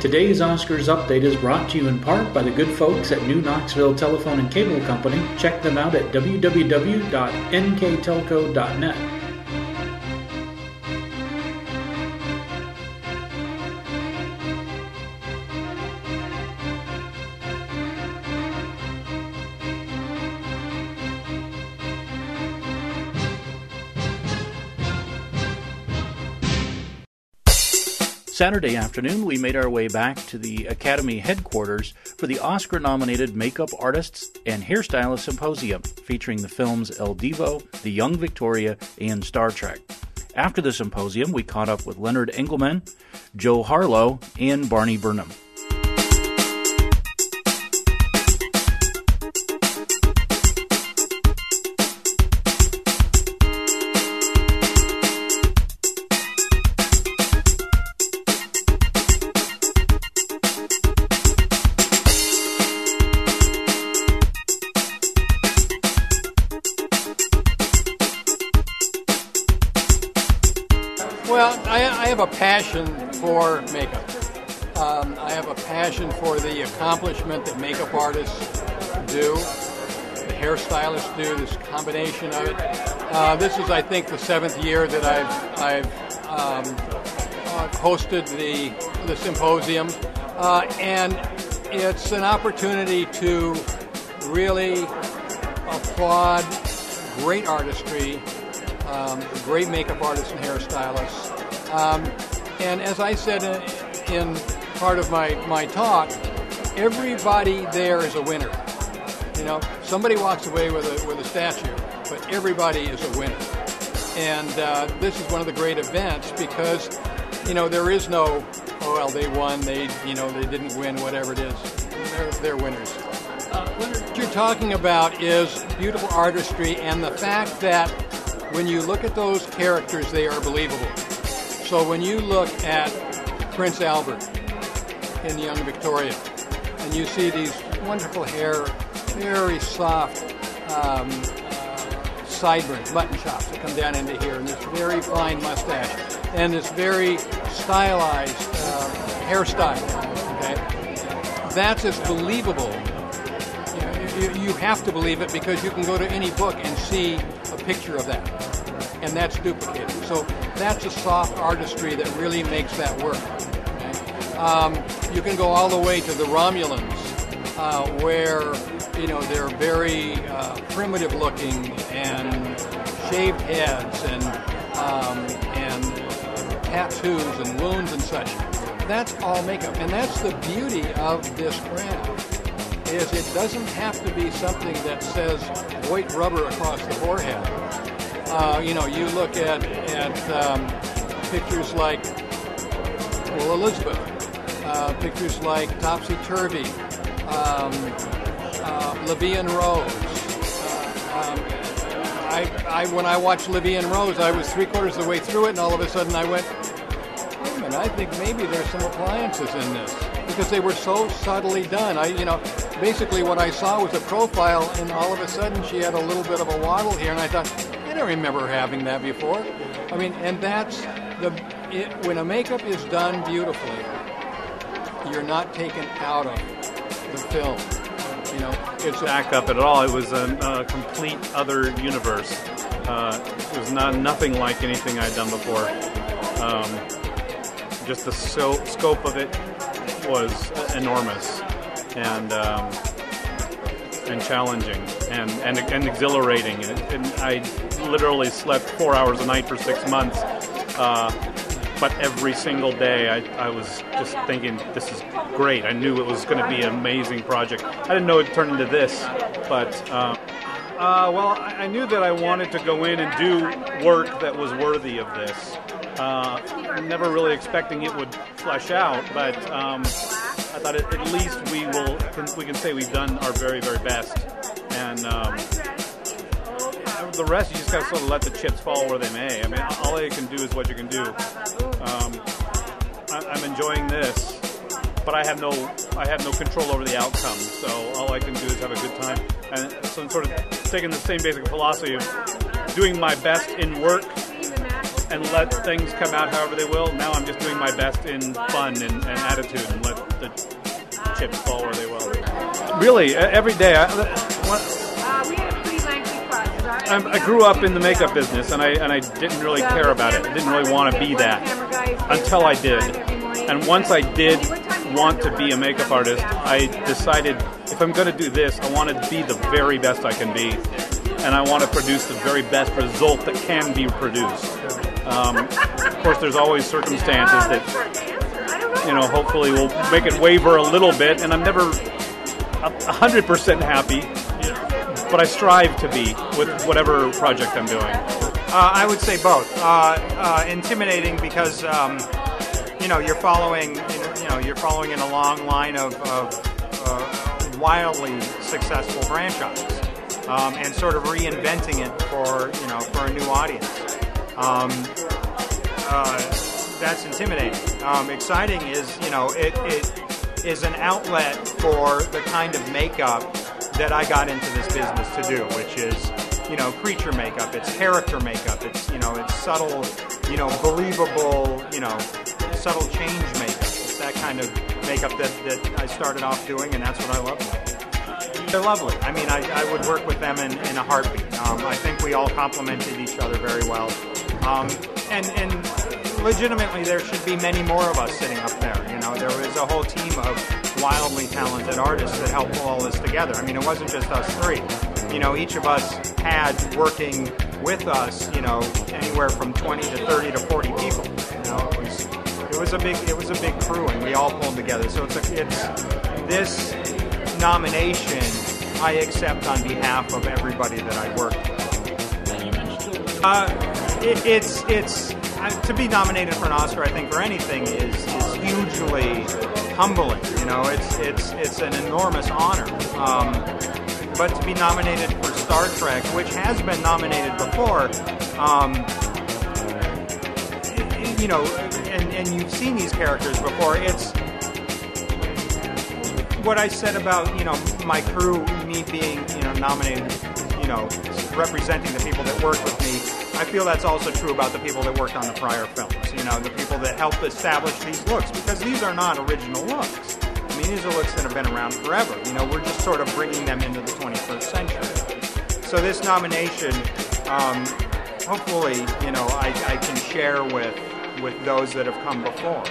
Today's Oscars Update is brought to you in part by the good folks at New Knoxville Telephone and Cable Company. Check them out at www.nktelco.net. Saturday afternoon, we made our way back to the Academy headquarters for the Oscar-nominated Makeup Artists and Hairstylists Symposium, featuring the films El Divo, The Young Victoria, and Star Trek. After the symposium, we caught up with Leonard Engelman, Joe Harlow, and Barney Burnham. Well, I have a passion for makeup. I have a passion for the accomplishment that makeup artists do, the hairstylists do, this combination of it. This is, I think, the 7th year that I've hosted the symposium, and it's an opportunity to really applaud great artistry, great makeup artists and hairstylists. And as I said in part of my talk, everybody there is a winner. You know, somebody walks away with a statue, but everybody is a winner. And this is one of the great events because, you know, there is no, oh, well, they won, they didn't win, whatever it is. They're winners. What you're talking about is beautiful artistry and the fact that when you look at those characters, they are believable. So when you look at Prince Albert in The Young Victoria, and you see these wonderful hair, very soft sideburns, mutton chops that come down into here, and this very fine mustache, and this very stylized hairstyle, okay? That's as believable. You have to believe it because you can go to any book and see a picture of that, and that's duplicated. So that's a soft artistry that really makes that work. Okay? You can go all the way to the Romulans, where they're very primitive looking and shaved heads and tattoos and wounds and such. That's all makeup, and that's the beauty of this craft. Is it doesn't have to be something that says white rubber across the forehead. You look at pictures like Elizabeth, pictures like Topsy Turvy, Livy and Rose. When I watched Livy and Rose, I was 3/4 of the way through it, and all of a sudden I went, wait a minute, I think maybe there's some appliances in this. Because they were so subtly done. Basically what I saw was a profile, and all of a sudden she had a little bit of a waddle here, and I thought, I don't remember having that before. I mean, and that's when a makeup is done beautifully, you're not taken out of the film. It's back up at all. It was a complete other universe. It was nothing like anything I'd done before. Just the scope of it was enormous and challenging and exhilarating, and I literally slept 4 hours a night for 6 months, but every single day I was just thinking, this is great. I knew it was going to be an amazing project. I didn't know it'd turn into this, but I knew that I wanted to go in and do work that was worthy of this. Never really expecting it would flesh out, but I thought at least we can say we've done our very, very best, and the rest you just got to sort of let the chips fall where they may. I mean, all you can do is what you can do. I'm enjoying this, but I have no control over the outcome. So all I can do is have a good time, and so I'm sort of taking the same basic philosophy of doing my best in work and let things come out however they will. Now I'm just doing my best in fun and attitude and let the chips fall where they will. Really, every day. I grew up in the makeup business, and I didn't really care about it. I didn't really want to be that until I did. And once I did want to be a makeup artist, I decided if I'm going to do this, I want to be the very best I can be, and I want to produce the very best result that can be produced. Of course, there's always circumstances that, hopefully will make it waver a little bit, and I'm never 100% happy, but I strive to be with whatever project I'm doing. I would say both. Intimidating because you're following in a long line of wildly successful franchises, and sort of reinventing it for a new audience. That's intimidating. Exciting is it is an outlet for the kind of makeup that I got into this business to do, which is creature makeup. It's character makeup. It's it's subtle, believable, subtle change makeup. It's that kind of makeup that I started off doing, and that's what I love. They're lovely. I mean, I would work with them in a heartbeat. I think we all complemented each other very well. And legitimately, there should be many more of us sitting up there. There was a whole team of wildly talented artists that helped pull all this together. I mean, it wasn't just us three. Each of us had working with us, anywhere from 20 to 30 to 40 people. It was a big crew, and we all pulled together. So it's this nomination I accept on behalf of everybody that I work with. It's to be nominated for an Oscar, I think, for anything is hugely humbling. It's an enormous honor. But to be nominated for Star Trek, which has been nominated before, and you've seen these characters before. It's what I said about my crew, me being nominated, representing the people that work with me. I feel that's also true about the people that worked on the prior films. The people that helped establish these looks, because these are not original looks. I mean, these are looks that have been around forever. We're just sort of bringing them into the 21st century. So this nomination, hopefully, I can share with those that have come before.